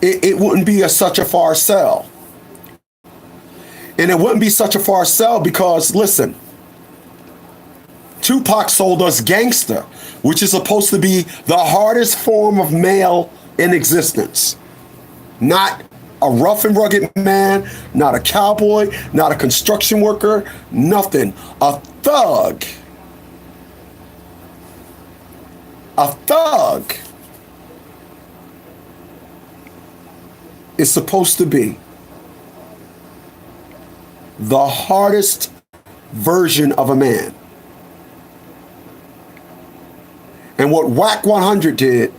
it wouldn't be such a far sell. And it wouldn't be such a far sell because, listen, Tupac sold us gangster, which is supposed to be the hardest form of male in existence. Not a rough and rugged man, not a cowboy, not a construction worker, nothing. A thug. A thug is supposed to be the hardest version of a man. And what Whack 100 did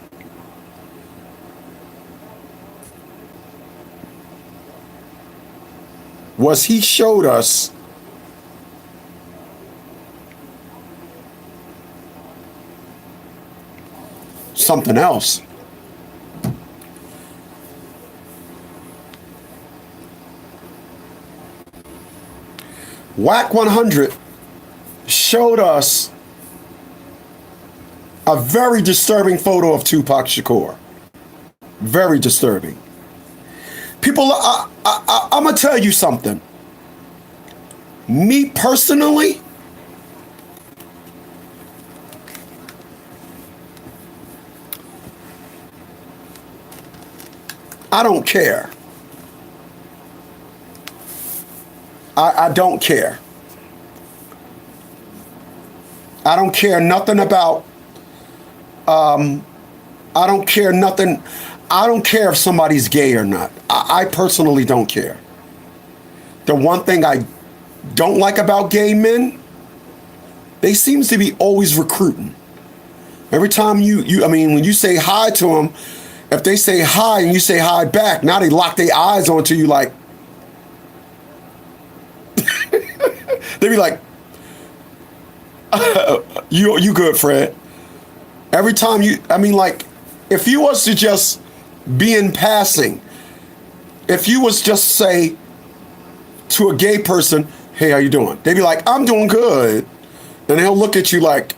was he showed us something else. Whack 100 showed us a very disturbing photo of Tupac Shakur. Very disturbing. People, I'm going to tell you something. Me personally, I don't care. I don't care. I don't care nothing about, I don't care nothing. I don't care if somebody's gay or not. I personally don't care. The one thing I don't like about gay men, they seems to be always recruiting. Every time I mean, when you say hi to them, if they say hi and you say hi back, now they lock their eyes onto you like, they be like, you good, Fred. Every time I mean, like, if you was to just be in passing, if you was just say to a gay person, hey, how you doing? They'd be like, I'm doing good. And they'll look at you like,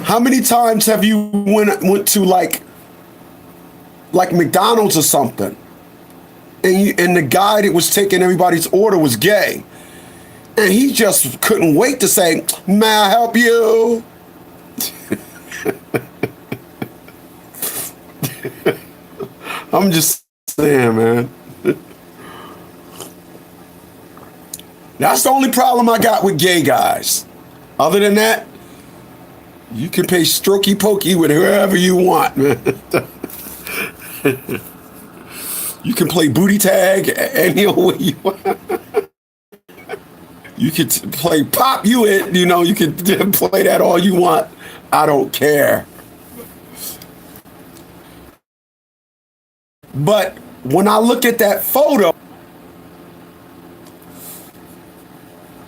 how many times have you went to like McDonald's or something, and the guy that was taking everybody's order was gay, and he just couldn't wait to say, may I help you? I'm just saying, man. That's the only problem I got with gay guys. Other than that, you can pay strokey pokey with whoever you want, man. You can play booty tag any way you want. You can play pop you it, you can play that all you want. I don't care. But when I look at that photo,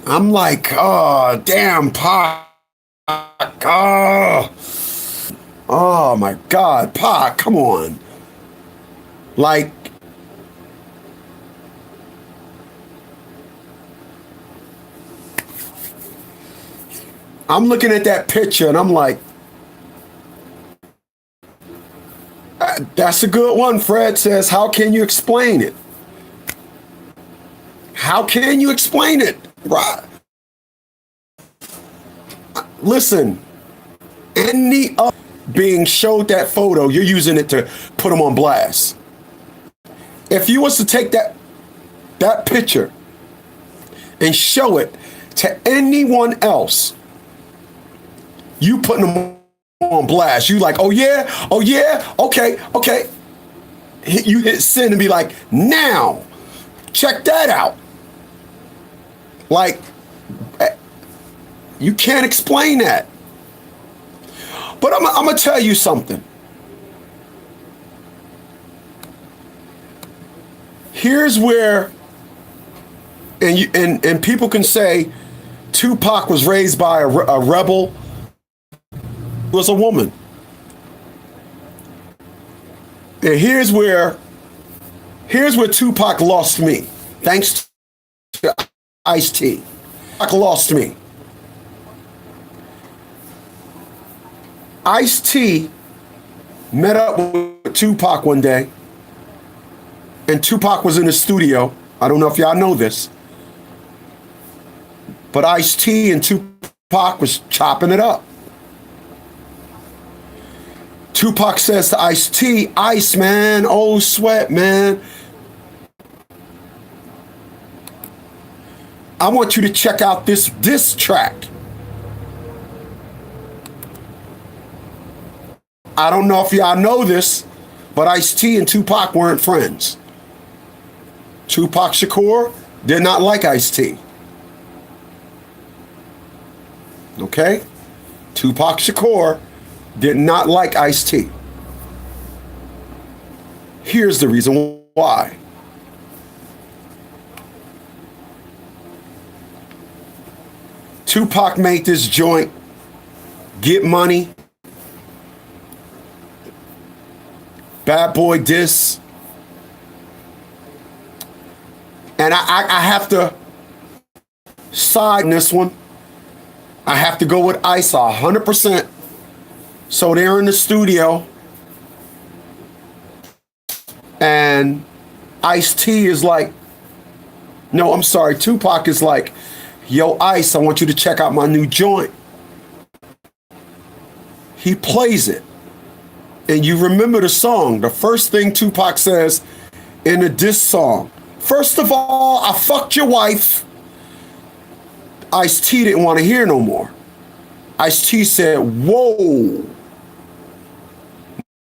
I'm like, oh, damn, Pac. Oh my God, Pac, come on. Like, I'm looking at that picture and I'm like, that's a good one. Fred says, how can you explain it? How can you explain it? Right. Listen, any other being showed that photo, you're using it to put them on blast. If you was to take that picture and show it to anyone else, you putting them on blast. You like, oh yeah, okay. You hit send and be like, now, check that out. Like, you can't explain that. But I'm gonna tell you something. Here's where, and people can say Tupac was raised by a rebel, was a woman. And here's where Tupac lost me, thanks to Ice-T. Tupac lost me. Ice-T met up with Tupac one day, and Tupac was in the studio. I don't know if y'all know this, but Ice-T and Tupac was chopping it up. Tupac says to Ice-T, Ice, man, old sweat, man, I want you to check out this diss track. I don't know if y'all know this, but Ice-T and Tupac weren't friends. Tupac Shakur did not like Ice-T. Okay? Tupac Shakur did not like Ice-T. Here's the reason why. Tupac made this joint, Get Money, Bad Boy Diss. And I have to side in this one. I have to go with Ice 100%. So they're in the studio, and Ice-T is like, no, I'm sorry, Tupac is like, yo, Ice, I want you to check out my new joint. He plays it. And you remember the song. The first thing Tupac says in the diss song, first of all, I fucked your wife. Ice-T didn't want to hear no more. Ice-T said, whoa.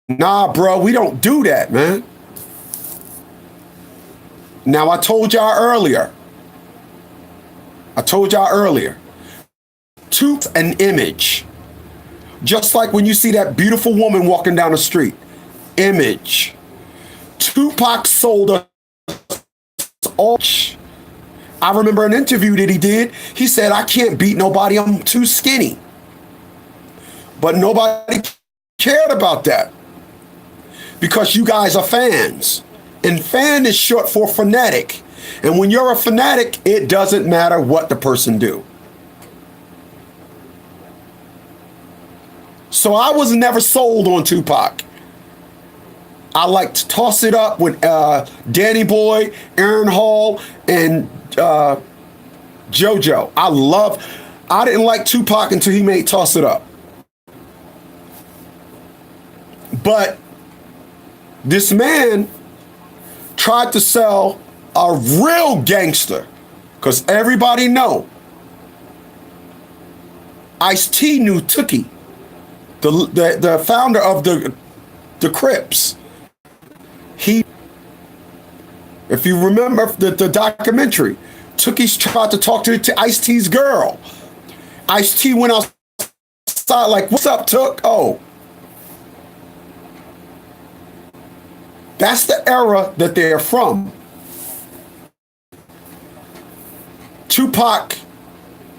Nah, bro, we don't do that, man. Now, I told y'all earlier. Truth and image. Just like when you see that beautiful woman walking down the street. Image. Tupac sold us all. I remember an interview that he did. He said, I can't beat nobody. I'm too skinny. But nobody cared about that. Because you guys are fans. And fan is short for fanatic. And when you're a fanatic, it doesn't matter what the person do. So I was never sold on Tupac. I like to toss it up with Danny Boy, Aaron Hall, and JoJo. I didn't like Tupac until he made Toss It Up. But this man tried to sell a real gangster, because everybody know Ice-T knew Tookie, the founder of the Crips. If you remember the documentary, Tookie's tried to talk to Ice-T's girl. Ice-T went outside like, what's up, Took? Oh. That's the era that they're from. Tupac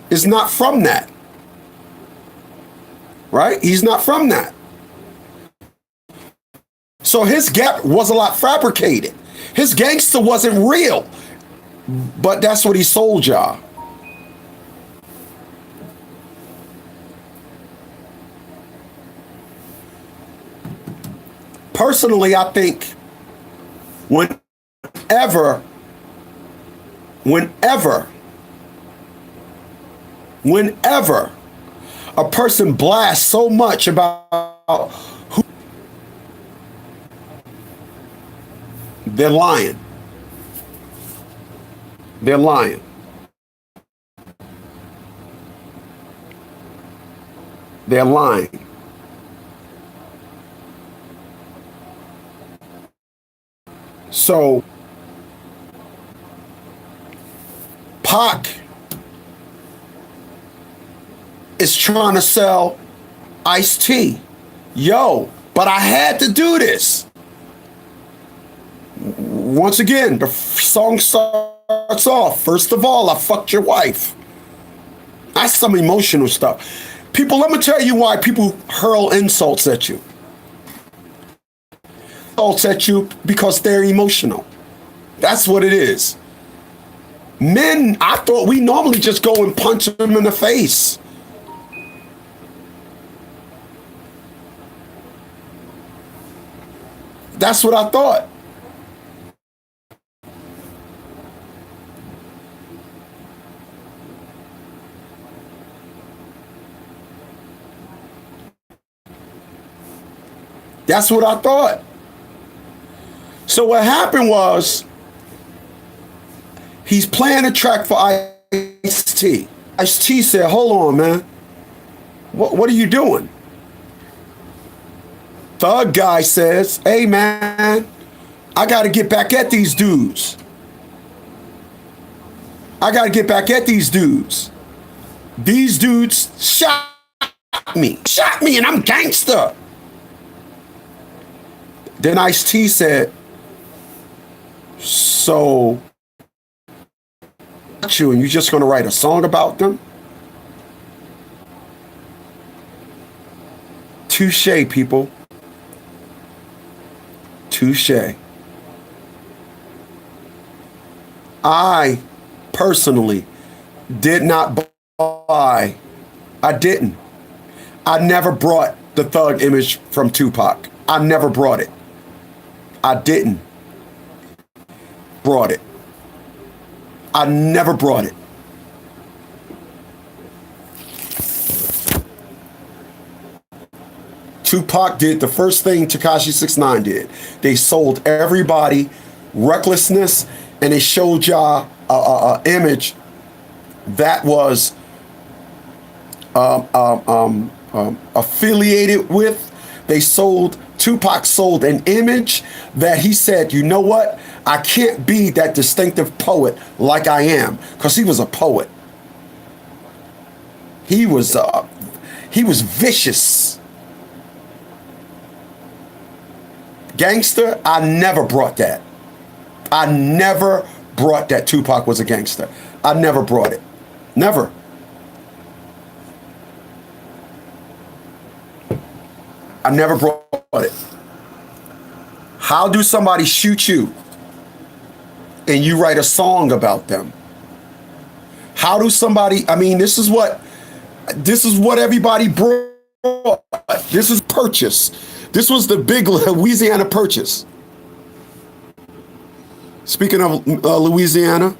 is not from that. Right? He's not from that. So his gap was a lot fabricated. His gangster wasn't real. But that's what he sold y'all. Personally, I think whenever a person blasts so much about who, they're lying. They're lying. They're lying. So, Pac is trying to sell Ice-T. Yo, but I had to do this. Once again, the song starts off, first of all, I fucked your wife. That's some emotional stuff. People, let me tell you why people hurl insults at you. Insults at you because they're emotional. That's what it is. Men, I thought we normally just go and punch them in the face. That's what I thought. That's what I thought. So what happened was, he's playing a track for Ice-T. Ice-T said, hold on, man. What are you doing? Thug guy says, hey, man, I got to get back at these dudes. I got to get back at these dudes. These dudes shot me, and I'm gangster. Then Ice-T said, so, you and you're just going to write a song about them? Touche, people. Touche. I personally did not buy. I didn't. I never brought the thug image from Tupac. I never brought it. I didn't brought it. I never brought it. Tupac did the first thing Tekashi 6ix9ine did. They sold everybody recklessness, and they showed y'all a image that was affiliated with. Tupac sold an image that he said, you know what? I can't be that distinctive poet like I am, because he was a poet. He was vicious. Gangster, I never brought that. I never brought that Tupac was a gangster. I never brought it. Never. I never brought it. How do somebody shoot you and you write a song about them? How do somebody, I mean, this is what everybody brought. This is purchase. This was the big Louisiana purchase. Speaking of Louisiana,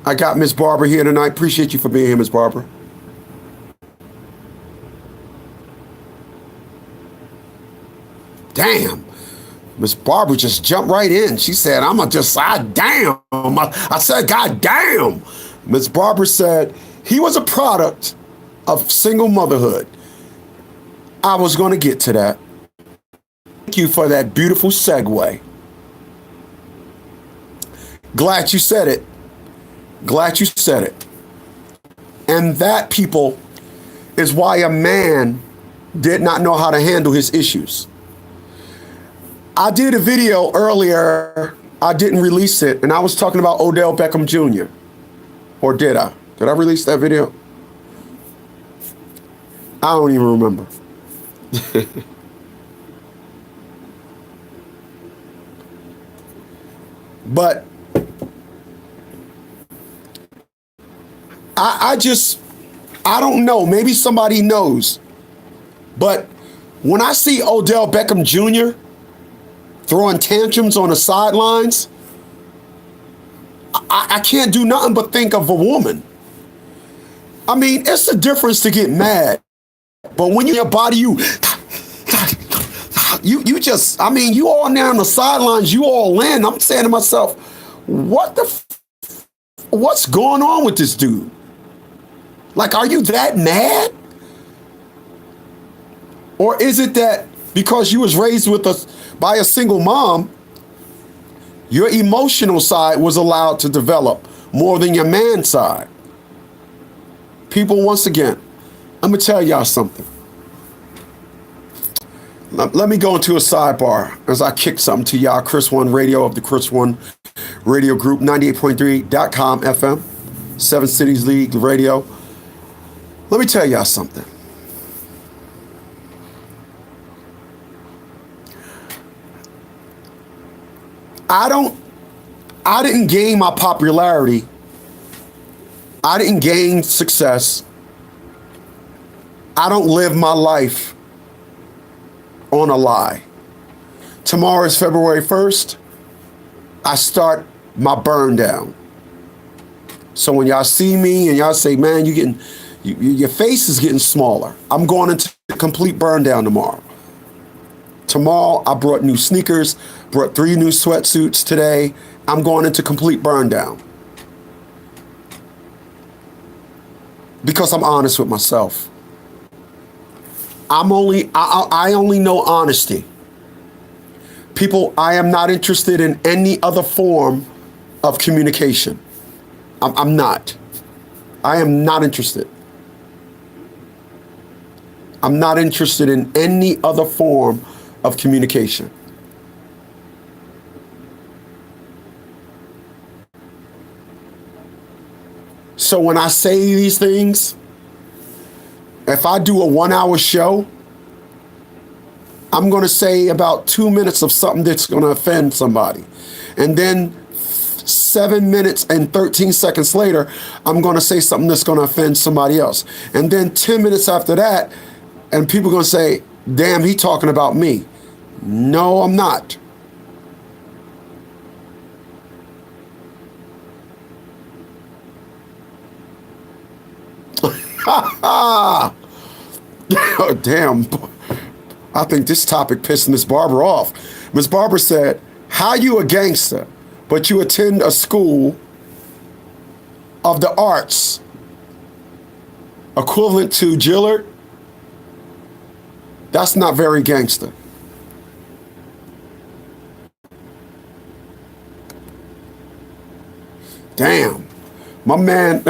I got Miss Barbara here tonight. Appreciate you for being here, Miss Barbara. Damn. Miss Barbara just jumped right in. She said, damn. I said, God damn. Miss Barbara said, he was a product of single motherhood. I was going to get to that. Thank you for that beautiful segue. Glad you said it. Glad you said it. And that, people, is why a man did not know how to handle his issues. I did a video earlier. I didn't release it, and I was talking about Odell Beckham Jr. Or did I? Did I release that video? I don't even remember. But I don't know. Maybe somebody knows. But when I see Odell Beckham Jr. throwing tantrums on the sidelines, I can't do nothing but think of a woman. I mean, it's a difference to get mad. But when your body, you just, I mean, you all down the sidelines, you all in. I'm saying to myself, what's going on with this dude? Like, are you that mad? Or is it that because you was raised by a single mom, your emotional side was allowed to develop more than your man side? People, once again, I'm going to tell y'all something. Let me go into a sidebar as I kick something to y'all. Chris One Radio of the Chris One Radio Group, 98.3.com FM, 7 Cities League Radio. Let me tell y'all something. I didn't gain my popularity. I didn't gain success. I don't live my life on a lie. Tomorrow is February 1st. I start my burn down. So when y'all see me and y'all say, man, your face is getting smaller, I'm going into complete burn down tomorrow. Tomorrow, I brought new sneakers, brought 3 new sweatsuits today. I'm going into complete burn down. Because I'm honest with myself. I only know honesty. People, I am not interested in any other form of communication. I'm not. I am not interested. I'm not interested in any other form of communication. So when I say these things, if I do a 1-hour show, I'm going to say about 2 minutes of something that's going to offend somebody. And then 7 minutes and 13 seconds later, I'm going to say something that's going to offend somebody else. And then 10 minutes after that, and people are going to say, damn, he talking about me. No, I'm not. Oh, damn. I think this topic pissed Miss Barbara off. Miss Barbara said, how you a gangster, but you attend a school of the arts equivalent to Gillard? That's not very gangster. Damn. My man,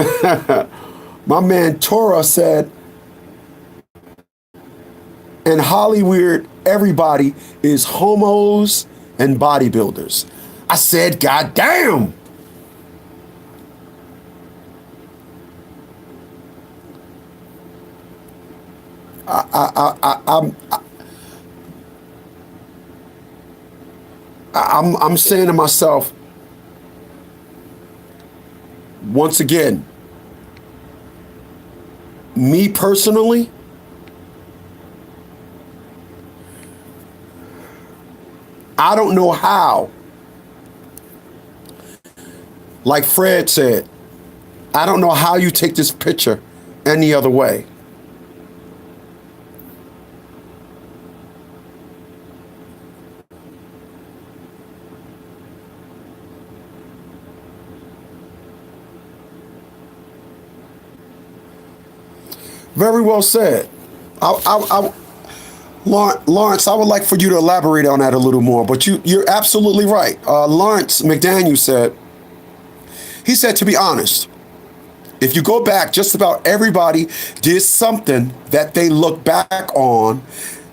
my man Tora said, in Hollywood, everybody is homos and bodybuilders. I said, God damn. I'm saying to myself, once again, me personally, I don't know how. Like Fred said, I don't know how you take this picture any other way. Very well said. Lawrence, I would like for you to elaborate on that a little more, but you're absolutely right. Lawrence McDaniel said, he said, to be honest, if you go back, just about everybody did something that they look back on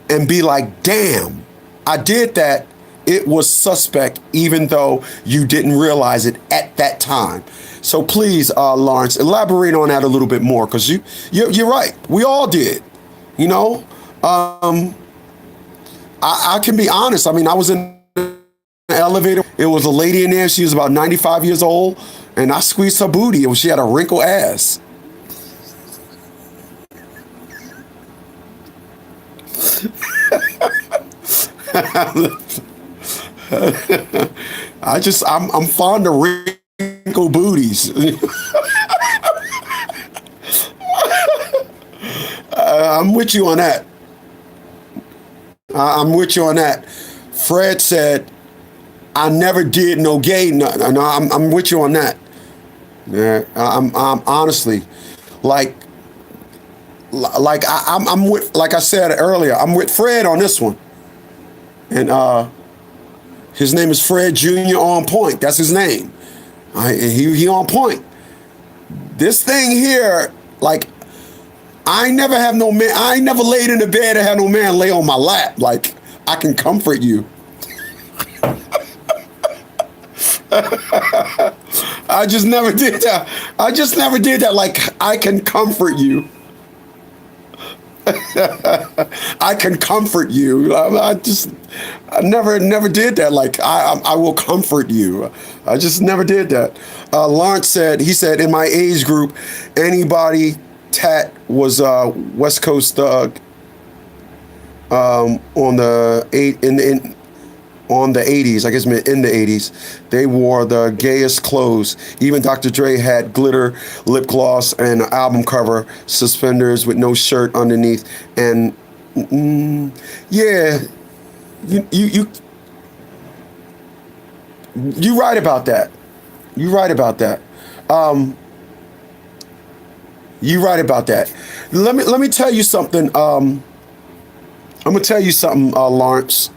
and be like, damn, I did that. It was suspect, even though you didn't realize it at that time. So please, Lawrence, elaborate on that a little bit more, because you're right. We all did, you know. I can be honest. I mean, I was in an elevator. It was a lady in there. She was about 95 years old, and I squeezed her booty, and she had a wrinkled ass. I'm fond of wrinkled booties. I'm with you on that. I'm with you on that. Fred said, I never did no gay. No, I'm with you on that. Yeah, I'm honestly, I'm with, like I said earlier, I'm with Fred on this one. And his name is Fred Jr. On Point. That's his name. He on point. This thing here, like, I ain't never have no man. I ain't never laid in the bed and had no man lay on my lap. Like, I can comfort you. I just never did that. I just never did that. Like, I can comfort you. I can comfort you. I never did that. Like, I will comfort you. I just never did that. Lawrence said, he said, in my age group, anybody tat was West Coast thug. on the eight in on the 80s, I guess in the 80s, they wore the gayest clothes. Even Dr. Dre had glitter lip gloss and an album cover, suspenders with no shirt underneath. And yeah, you you right about that. You right about that. Um, you right about that. Let me tell you something. I'm gonna tell you something, Lawrence.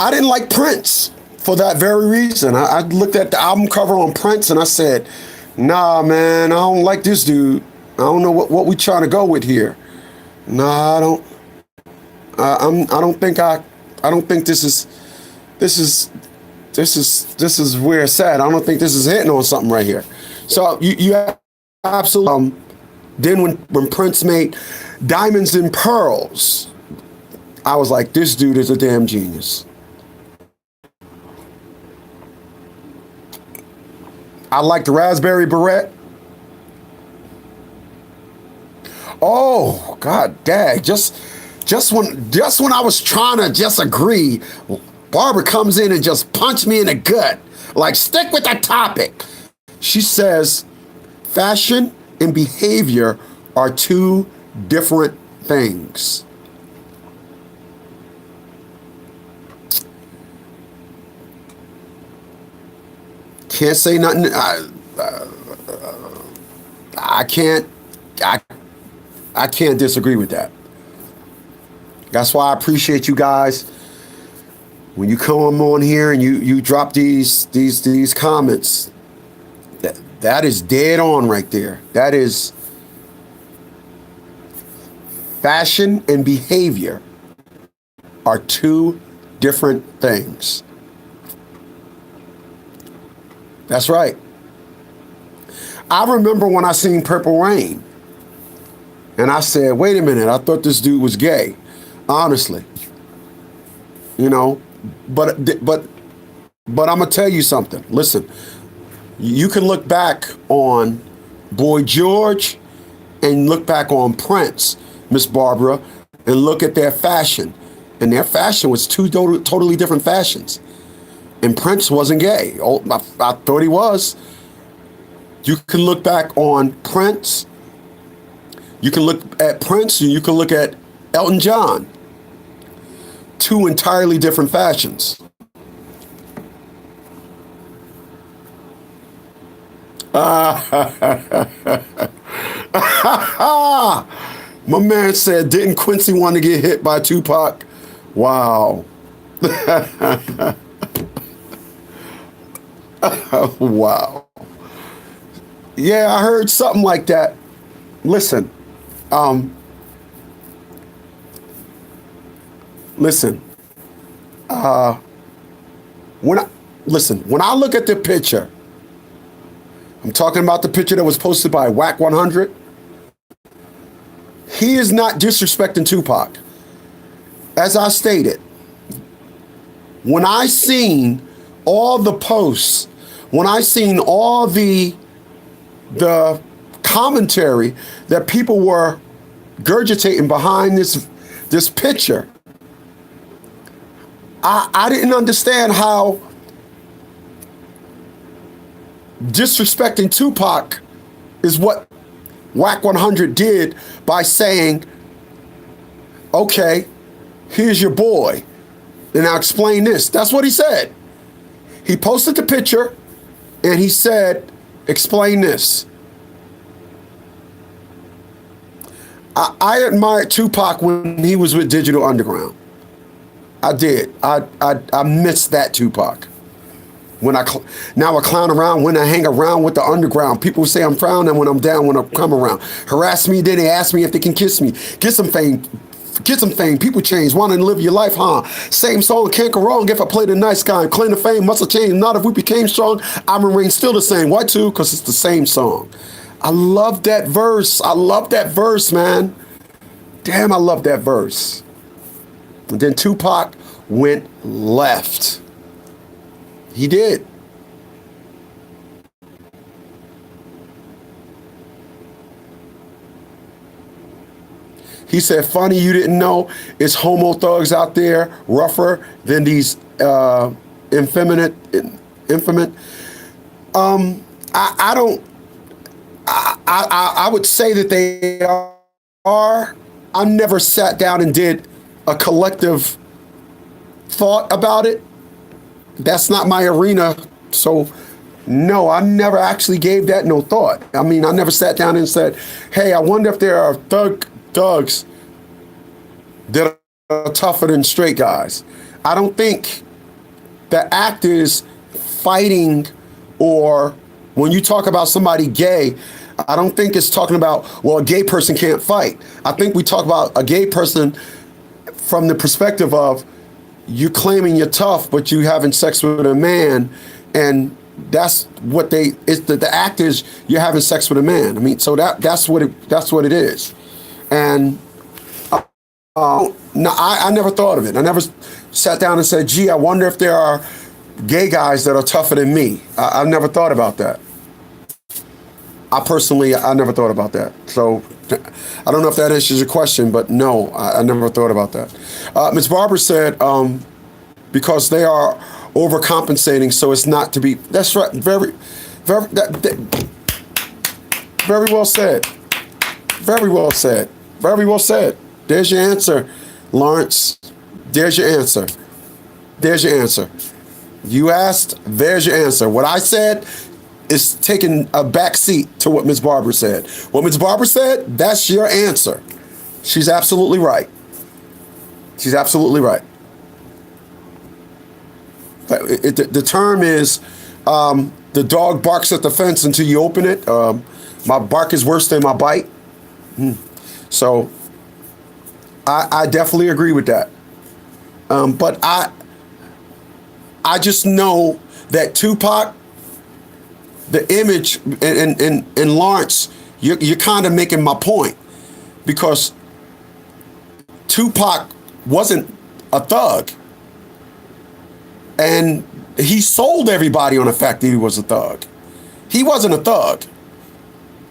I didn't like Prince for that very reason. I looked at the album cover on Prince and I said, "Nah, man, I don't like this dude. I don't know what we trying to go with here. Nah, I don't. I don't think I don't think this is this is where it's at. I don't think this is hitting on something right here." So you absolutely. Then when Prince made Diamonds and Pearls, I was like, this dude is a damn genius. I like the Raspberry Beret. Oh God, dang! Just when I was trying to just agree, Barbara comes in and just punched me in the gut. Like, stick with the topic. She says, fashion and behavior are two different things. Can't say nothing. I can't. I I can't disagree with that. That's why I appreciate you guys when you come on here and you drop these comments. That is dead on right there. That is fashion and behavior are two different things. That's right. I remember when I seen Purple Rain and I said, wait a minute, I thought this dude was gay. Honestly. You know, but I'm gonna tell you something. Listen, you can look back on Boy George and look back on Prince, Miss Barbara, and look at their fashion. And their fashion was two totally different fashions. And Prince wasn't gay. Oh, I thought he was. You can look back on Prince. You can look at Prince and you can look at Elton John. Two entirely different fashions. My man said, didn't Quincy want to get hit by Tupac? Wow. Wow. Yeah, I heard something like that. Listen, listen. When I look at the picture, I'm talking about the picture that was posted by Whack 100. He is not disrespecting Tupac. As I stated, when I seen all the posts, when I seen all the commentary that people were gurgitating behind this picture, I didn't understand how disrespecting Tupac is what Whack 100 did by saying, okay, here's your boy. And I'll explain this. That's what he said. He posted the picture and he said, explain this. I admired Tupac when he was with Digital Underground. I did. I missed that Tupac. Now I clown around when I hang around with the underground. People say I'm frowning when I'm down when I come around. Harass me, then they ask me if they can kiss me. Get some fame. Get some fame. People change. Wanting to live your life, huh? Same song, can't go wrong if I play the nice guy. Claim the fame must have changed. Not if we became strong. I remain still the same. Why too? Because it's the same song. I love that verse. I love that verse, man. Damn, I love that verse. And then Tupac went left. He did. He said, funny you didn't know it's homo thugs out there rougher than these infeminate. I don't. I would say that they are. I never sat down and did a collective thought about it. That's not my arena. So, no, I never actually gave that no thought. I mean, I never sat down and said, hey, I wonder if there are thugs that are tougher than straight guys. I don't think the act is fighting, or when you talk about somebody gay, I don't think it's talking about, well, a gay person can't fight. I think we talk about a gay person from the perspective of you claiming you're tough, but you having sex with a man, and that's what the act is, you're having sex with a man. I mean, so that's what it is. And no, I never thought of it. I never sat down and said, gee, I wonder if there are gay guys that are tougher than me. I never thought about that. I never thought about that. So I don't know if that answers your question, but no, I never thought about that. Ms. Barber said, because they are overcompensating, so it's not to be. That's right. Very well said. Very well said. Very well said. There's your answer, Lawrence. There's your answer. There's your answer. You asked, there's your answer. What I said is taking a back seat to what Ms. Barber said. What Ms. Barber said, that's your answer. She's absolutely right. She's absolutely right. The term is the dog barks at the fence until you open it. My bark is worse than my bite. So I definitely agree with that. But I just know that Tupac, the image, and Lawrence, you're kind of making my point, because Tupac wasn't a thug, and he sold everybody on the fact that he was a thug. He wasn't a thug.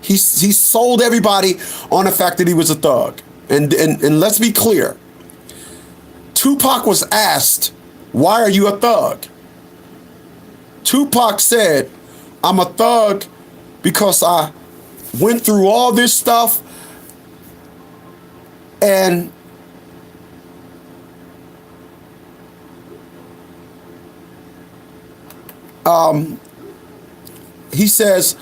He sold everybody on the fact that he was a thug. And let's be clear. Tupac was asked, why are you a thug? Tupac said, I'm a thug because I went through all this stuff, and he says,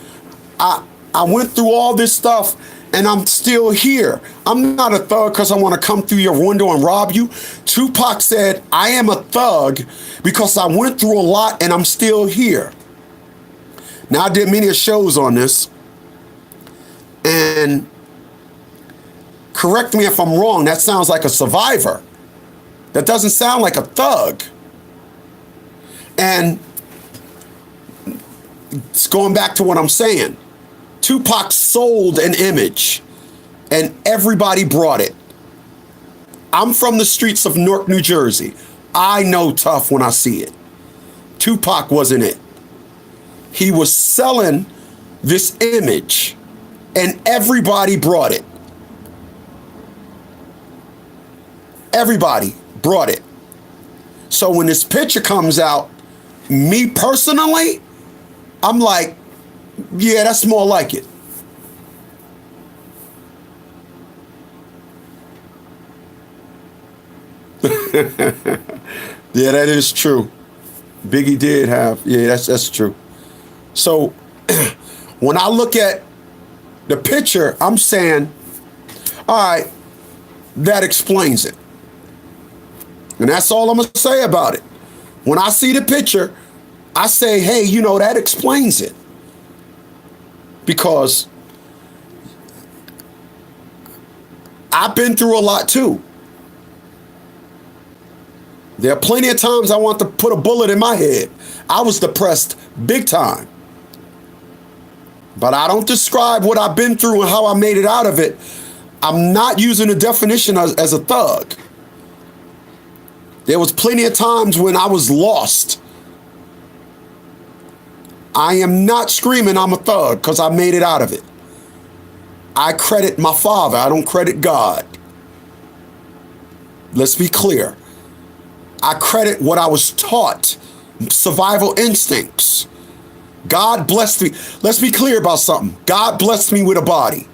I went through all this stuff and I'm still here. I'm not a thug because I want to come through your window and rob you. Tupac said, I am a thug because I went through a lot and I'm still here. Now, I did many shows on this, and correct me if I'm wrong, that sounds like a survivor. That doesn't sound like a thug. And it's going back to what I'm saying. Tupac sold an image, and everybody brought it. I'm from the streets of Newark, New Jersey. I know tough when I see it. Tupac wasn't it. He was selling this image, and everybody brought it. Everybody brought it. So when this picture comes out, me personally, I'm like, yeah, that's more like it. Yeah, that is true. Biggie did have, yeah, that's true. So when I look at the picture, I'm saying, all right, that explains it. And that's all I'm going to say about it. When I see the picture, I say, hey, you know, that explains it. Because I've been through a lot too. There are plenty of times I want to put a bullet in my head. I was depressed big time. But I don't describe what I've been through and how I made it out of it. I'm not using the definition as a thug. There was plenty of times when I was lost. I am not screaming I'm a thug because I made it out of it. I credit my father. I don't credit God. let's be clear. I credit what I was taught, survival instincts. God blessed me. Let's be clear about something. God blessed me with a body.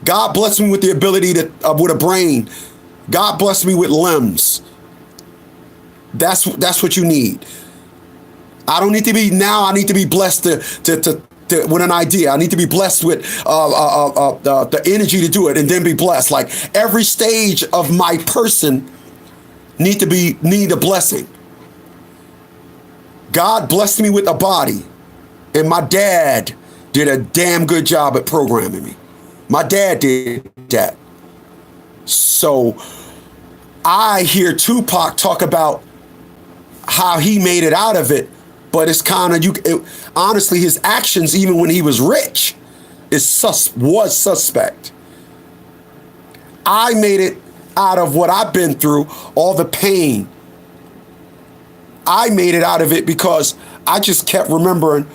God blessed me with the ability to, with a brain. God blessed me with limbs. That's what you need. I don't need to be now. I need to be blessed to with an idea. I need to be blessed with the energy to do it, and then be blessed. Like every stage of my person need a blessing. God blessed me with a body, and my dad did a damn good job at programming me. My dad did that. So I hear Tupac talk about how he made it out of it, but it's kind of honestly, his actions, even when he was rich, was suspect. I made it out of what I've been through, all the pain. I made it out of it because I just kept remembering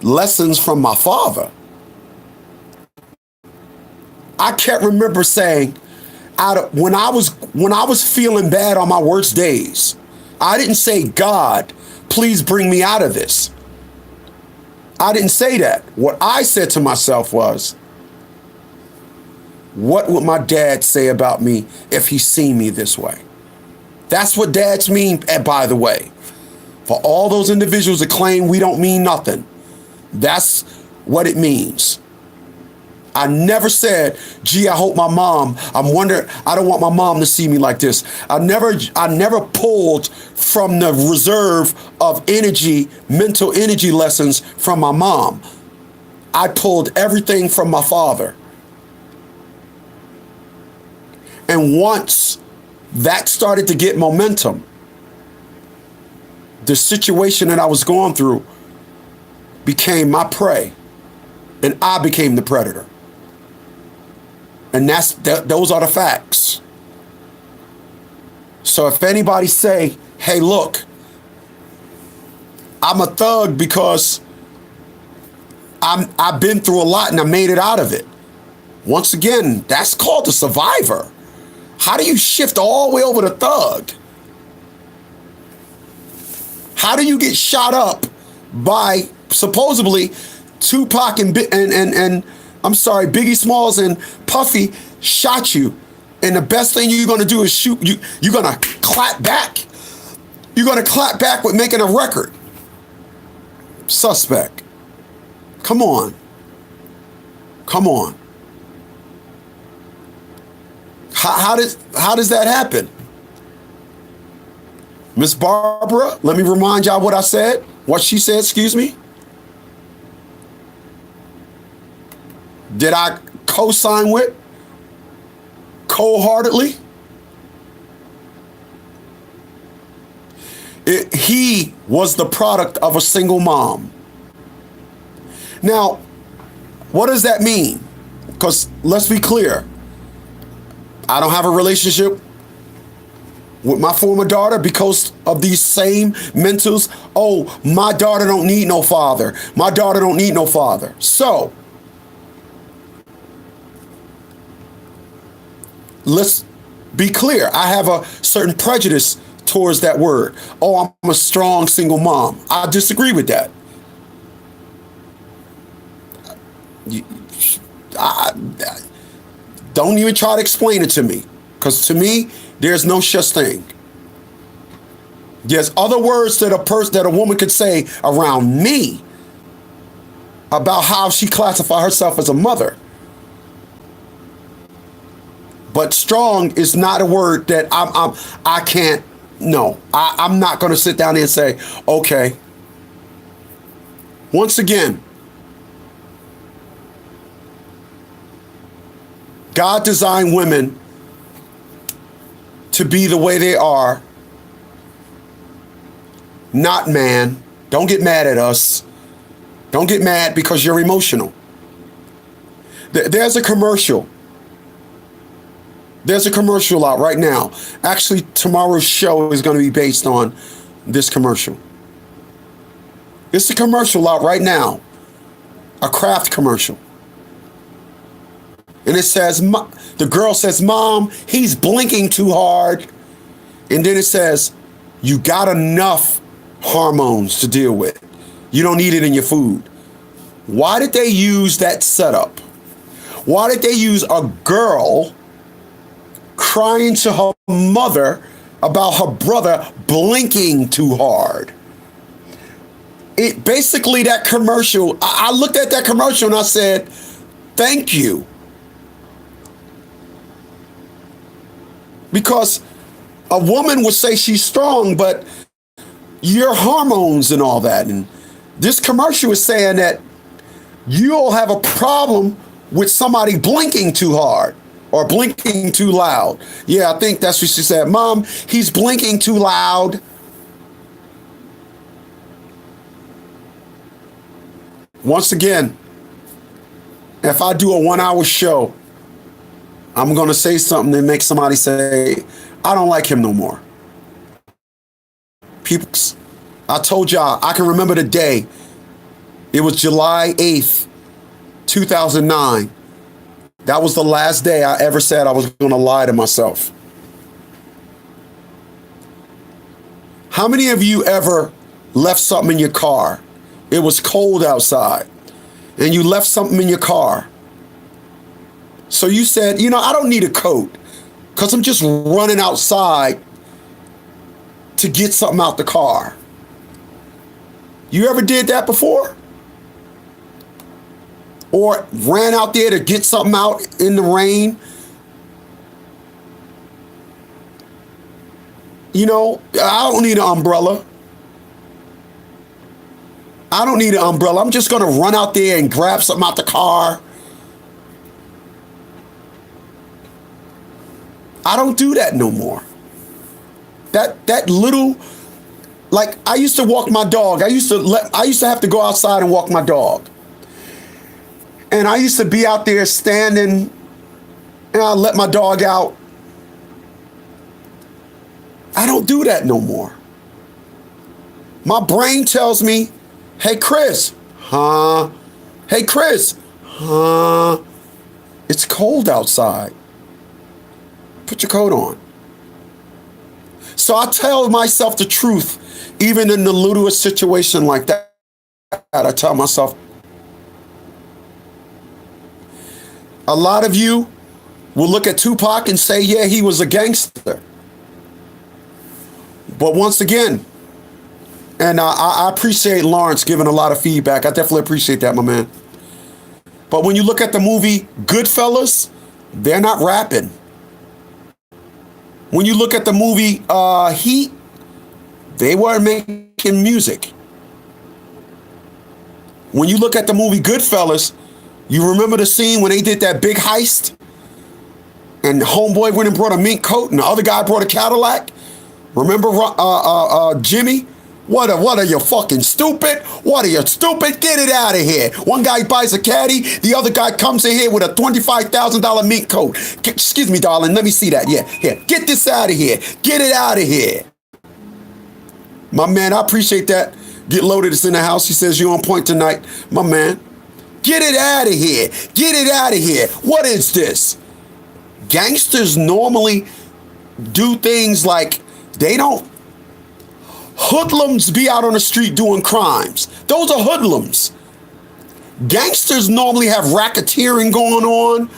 lessons from my father. I can't remember saying, when I was feeling bad on my worst days, I didn't say, God, please bring me out of this. I didn't say that. What I said to myself was, what would my dad say about me if he seen me this way? That's what dads mean, by the way. For all those individuals that claim we don't mean nothing, that's what it means. I never said, gee, I hope my mom, I don't want my mom to see me like this. I never pulled from the reserve of energy, mental energy lessons from my mom. I pulled everything from my father. And once that started to get momentum, the situation that I was going through became my prey, and I became the predator. And those are the facts. So if anybody say, hey, look, I'm a thug because I've been through a lot and I made it out of it. Once again, that's called a survivor. How do you shift all the way over to thug? How do you get shot up by supposedly Tupac and Biggie Smalls and Puffy shot you, and the best thing you're going to do is shoot you. You're going to clap back. You're going to clap back with making a record. Suspect. Come on. How does that happen? Miss Barbara, let me remind y'all what I said. What she said, excuse me. Did I co-sign with wholeheartedly? He was the product of a single mom. Now, what does that mean? Because let's be clear. I don't have a relationship with my former daughter because of these same mentals. Oh, my daughter don't need no father. My daughter don't need no father. So, let's be clear. I have a certain prejudice towards that word. Oh, I'm a strong single mom. I disagree with that. Don't even try to explain it to me, because to me, there's no such thing. There's other words that a woman could say around me about how she classifies herself as a mother. But strong is not a word that I can't. No, I'm not going to sit down there and say, okay. Once again, God designed women to be the way they are, not man. Don't get mad at us. Don't get mad because you're emotional. There's a commercial. There's a commercial out right now. Actually, tomorrow's show is going to be based on this commercial. It's a commercial out right now. A Kraft commercial. And it says, the girl says, Mom, he's blinking too hard. And then it says, you got enough hormones to deal with. You don't need it in your food. Why did they use that setup? Why did they use a girl crying to her mother about her brother blinking too hard? It basically, that commercial, I looked at that commercial and I said, thank you. Because a woman would say she's strong, but your hormones and all that. And this commercial is saying that you'll have a problem with somebody blinking too hard or blinking too loud. Yeah, I think that's what she said. Mom, he's blinking too loud. Once again, if I do a 1 hour show, I'm going to say something that makes somebody say, I don't like him no more. People, I told y'all, I can remember the day. It was July 8th, 2009. That was the last day I ever said I was going to lie to myself. How many of you ever left something in your car? It was cold outside and you left something in your car. So you said, I don't need a coat because I'm just running outside to get something out the car. You ever did that before? Or ran out there to get something out in the rain? I don't need an umbrella. I don't need an umbrella. I'm just going to run out there and grab something out the car. I don't do that no more. That little, like, I used to walk my dog. I used to have to go outside and walk my dog. And I used to be out there standing and I let my dog out. I don't do that no more. My brain tells me, hey, Chris, huh? Hey, Chris, huh? It's cold outside. Put your coat on. So I tell myself the truth, even in the littlest situation like that. I tell myself, a lot of you will look at Tupac and say, yeah, he was a gangster. But once again, and I appreciate Lawrence giving a lot of feedback. I definitely appreciate that, my man. But when you look at the movie Goodfellas, they're not rapping. When you look at the movie Heat, they weren't making music. When you look at the movie Goodfellas, you remember the scene when they did that big heist? And homeboy went and brought a mink coat and the other guy brought a Cadillac? Remember Jimmy? What are you fucking stupid? What are you stupid? Get it out of here. One guy buys a caddy. The other guy comes in here with a $25,000 mink coat. Excuse me, darling. Let me see that. Yeah, here. Get this out of here. Get it out of here. My man, I appreciate that. Get Loaded is in the house. He says you're on point tonight. My man. Get it out of here. Get it out of here. What is this? Gangsters normally do things like they don't. Hoodlums be out on the street doing crimes. Those are hoodlums. Gangsters normally have racketeering going on.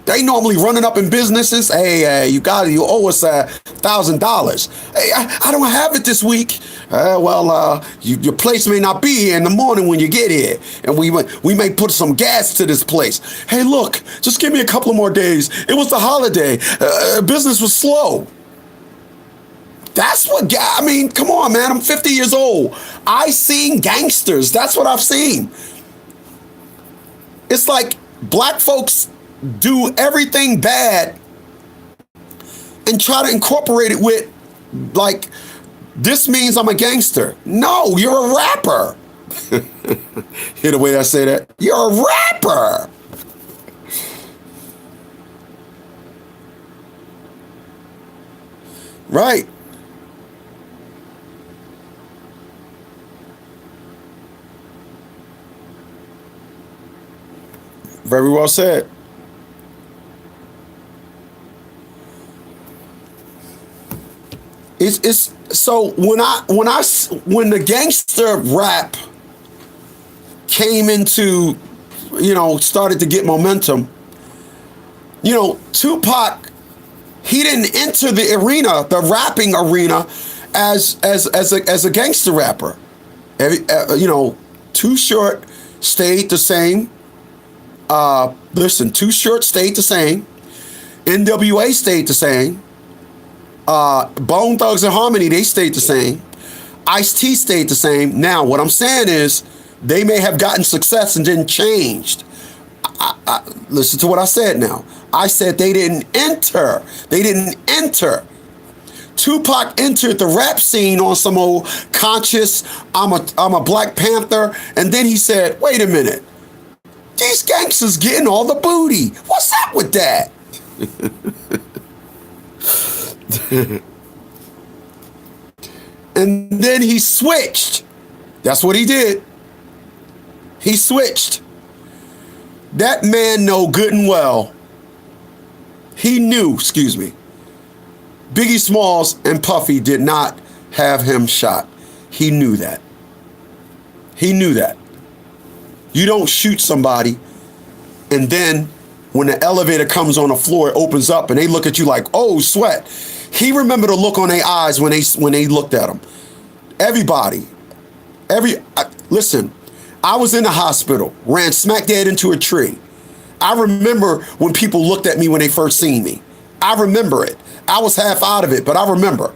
They normally running up in businesses. Hey, you owe us $1,000. Hey, I don't have it this week. Your place may not be here in the morning when you get here, and we may put some gas to this place. Hey, look, just give me a couple of more days. It was the holiday. Business was slow. That's what, come on, man. I'm 50 years old. I seen gangsters. That's what I've seen. It's like black folks do everything bad and try to incorporate it with, like, this means I'm a gangster. No, you're a rapper. Hear the way I say that? You're a rapper. Right. Very well said. It's so when the gangster rap came into, started to get momentum, Tupac, he didn't enter the arena, the rapping arena, as a gangster rapper. Too Short stayed the same. Too Short stayed the same. NWA stayed the same. Bone Thugs and Harmony, they stayed the same. Ice-T stayed the same. Now, what I'm saying is, they may have gotten success and then changed. Listen to what I said now. I said they didn't enter. They didn't enter. Tupac entered the rap scene on some old conscious, I'm a Black Panther, and then he said, wait a minute, these gangsters getting all the booty. What's up with that? And then he switched. That's what he did. He switched. That man know good and well. He knew, Biggie Smalls and Puffy did not have him shot. He knew that. He knew that. You don't shoot somebody and then when the elevator comes on the floor, it opens up and they look at you like, oh, sweat. He remembered the look on their eyes when they looked at him. Everybody. Listen, I was in the hospital, ran smack dead into a tree. I remember when people looked at me when they first seen me. I remember it. I was half out of it, but I remember.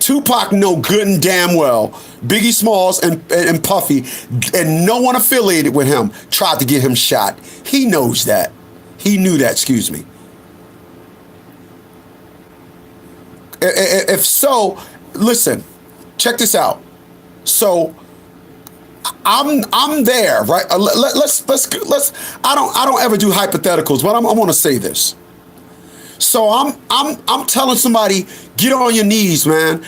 Tupac know good and damn well Biggie Smalls and Puffy and no one affiliated with him tried to get him shot. He knows that. He knew that, If so, listen, check this out. So I'm there, right? Let's. I don't ever do hypotheticals, but I want to say this. So I'm telling somebody, get on your knees, man.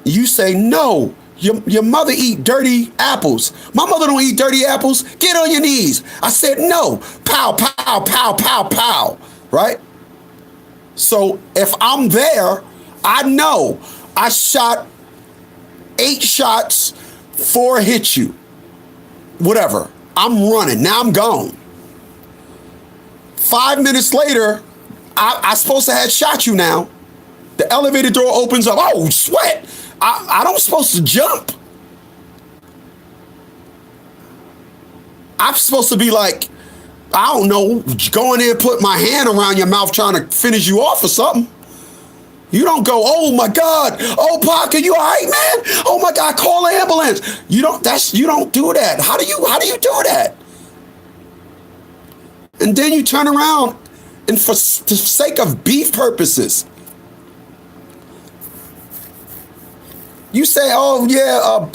You say no. Your mother eat dirty apples. My mother don't eat dirty apples. Get on your knees. I said no. Pow, pow, pow, pow, pow. Right? So if I'm there, I know I shot 8 shots, 4 hit you. Whatever. I'm running. Now I'm gone. 5 minutes later, I supposed to have shot you now. The elevator door opens up. Oh, sweat. I don't supposed to jump. I'm supposed to be like, I don't know, go in there and put my hand around your mouth trying to finish you off or something. You don't go, oh my God, oh Parker, you all right, man? Oh my God, call an ambulance. You don't do that. How do you do that? And then you turn around and for the sake of beef purposes, you say, oh yeah,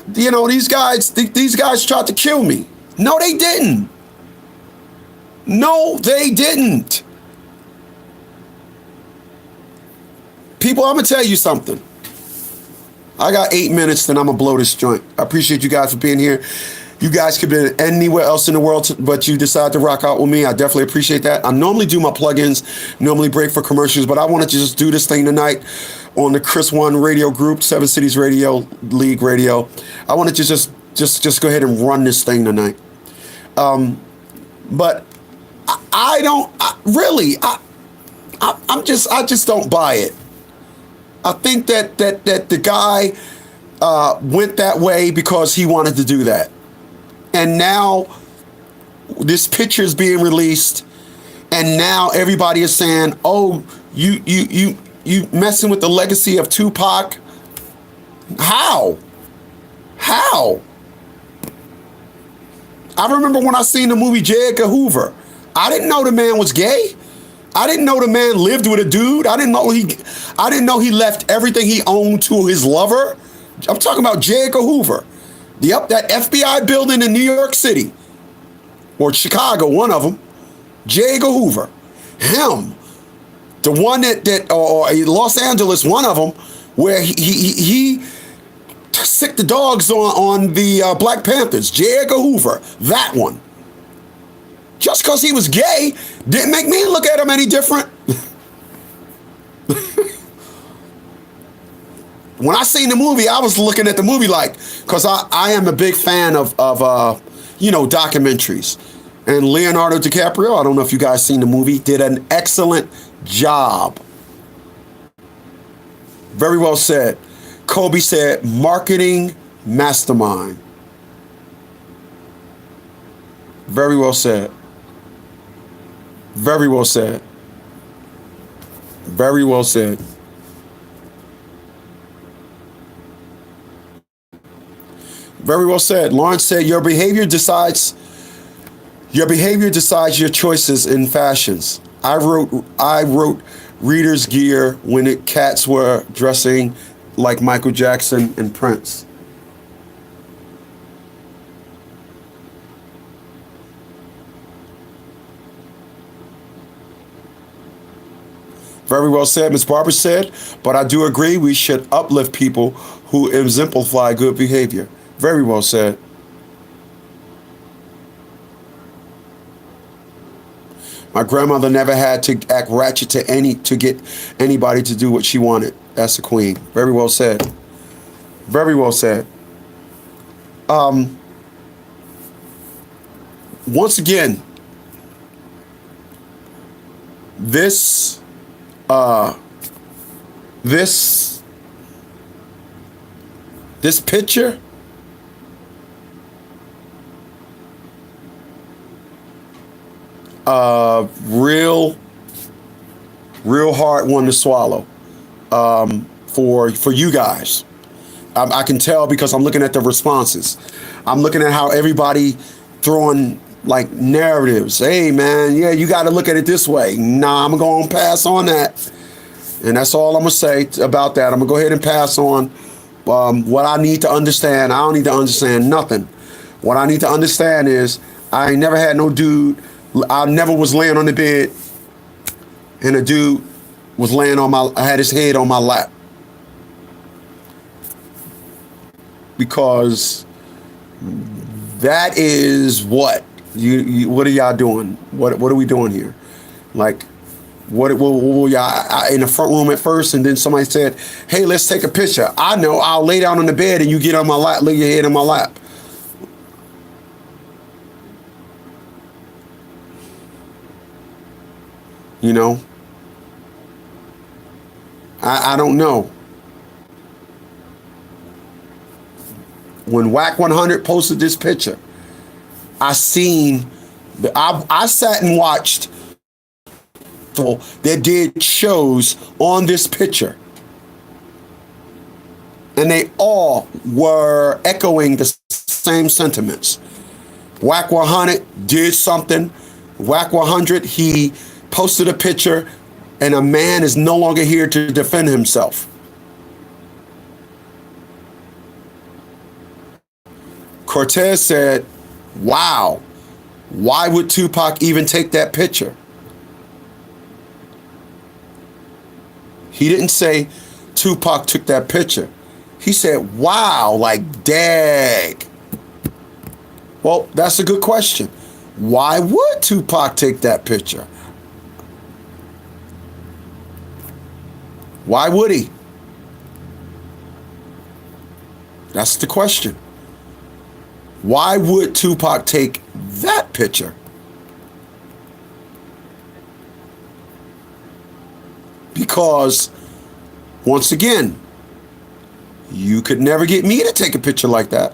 these guys tried to kill me. No, they didn't. No, they didn't. People, I'm gonna tell you something. I got 8 minutes, then I'm gonna blow this joint. I appreciate you guys for being here. You guys could be anywhere else in the world, but you decide to rock out with me. I definitely appreciate that. I normally do my plugins, normally break for commercials, but I wanted to just do this thing tonight on the Chris One Radio Group, 7 Cities Radio, League Radio. I wanted to just go ahead and run this thing tonight. But I just don't buy it. I think that the guy went that way because he wanted to do that. And now this picture is being released, and now everybody is saying, "Oh, you messing with the legacy of Tupac." How? I remember when I seen the movie J. Edgar Hoover. I didn't know the man was gay. I didn't know the man lived with a dude. I didn't know he left everything he owned to his lover. I'm talking about J. Edgar Hoover. Yep, that FBI building in New York City. Or Chicago, one of them. J. Edgar Hoover. Him. The one or Los Angeles, one of them, where he sicked the dogs on the Black Panthers. J. Edgar Hoover. That one. Just because he was gay didn't make me look at him any different. when I seen the movie, I was looking at the movie like, because I am a big fan of documentaries. And Leonardo DiCaprio, I don't know if you guys seen the movie, did an excellent job. Very well said. Kobe said, marketing mastermind. Very well said. Very well said. Very well said. Very well said. Lawrence said, your behavior decides your choices in fashions. I wrote Reader's Gear when cats were dressing like Michael Jackson and Prince. Very well said, Ms. Barber said, but I do agree we should uplift people who exemplify good behavior. Very well said. My grandmother never had to act ratchet to get anybody to do what she wanted. That's the queen. Very well said. Very well said. Once again, this picture real hard one to swallow for you guys. I can tell because I'm looking at the responses. I'm looking at how everybody throwing like narratives. Hey man, yeah, you got to look at it this way. Nah, I'm gonna pass on that, and that's all I'm gonna say about that. I'm gonna go ahead and pass on what I need to understand. I don't need to understand nothing. What I need to understand is I ain't never had no dude. I never was laying on the bed and a dude was laying I had his head on my lap. Because that is what are y'all doing? What are we doing here? Like, what y'all in the front room at first, and then somebody said, "Hey, let's take a picture." I know. I'll lay down on the bed and you get on my lap, lay your head on my lap. You know, I don't know. When Whack 100 posted this picture, I sat and watched people that did shows on this picture, and they all were echoing the same sentiments. Whack 100 did something. Whack 100, he posted a picture, and a man is no longer here to defend himself. Cortez said, wow, why would Tupac even take that picture? He didn't say Tupac took that picture. He said, wow, like, dag. Well, that's a good question. Why would Tupac take that picture? Why would he? That's the question. Why would Tupac take that picture? Because, once again, you could never get me to take a picture like that.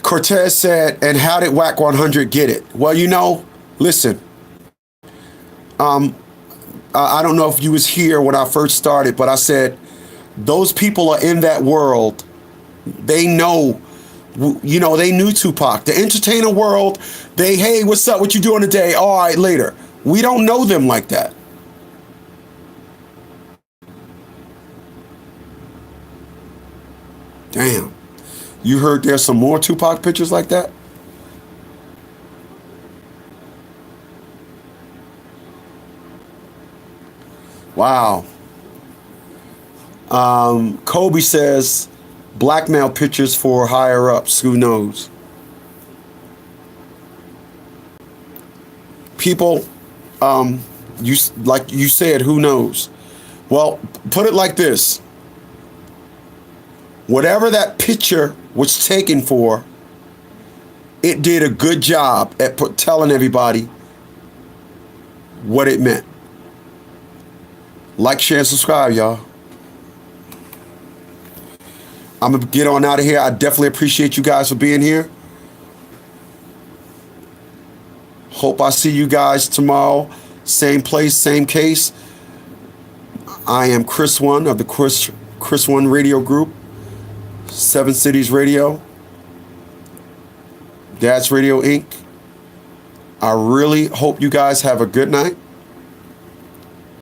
Cortez said, and how did Whack 100 get it? Well, listen, I don't know if you was here when I first started, but I said, those people are in that world. They know, they knew Tupac. The entertainer world, hey, what's up? What you doing today? All right, later. We don't know them like that. Damn. You heard there's some more Tupac pictures like that? Wow. Kobe says blackmail pictures for higher ups. Who knows? people, like you said, who knows? Well, put it like this. Whatever that picture was taken for, it did a good job at telling everybody what it meant. Like, share, and subscribe, y'all. I'm going to get on out of here. I definitely appreciate you guys for being here. Hope I see you guys tomorrow. Same place, same case. I am Chris One of the Chris One Radio Group. 7 Cities Radio. Dad's Radio Inc. I really hope you guys have a good night.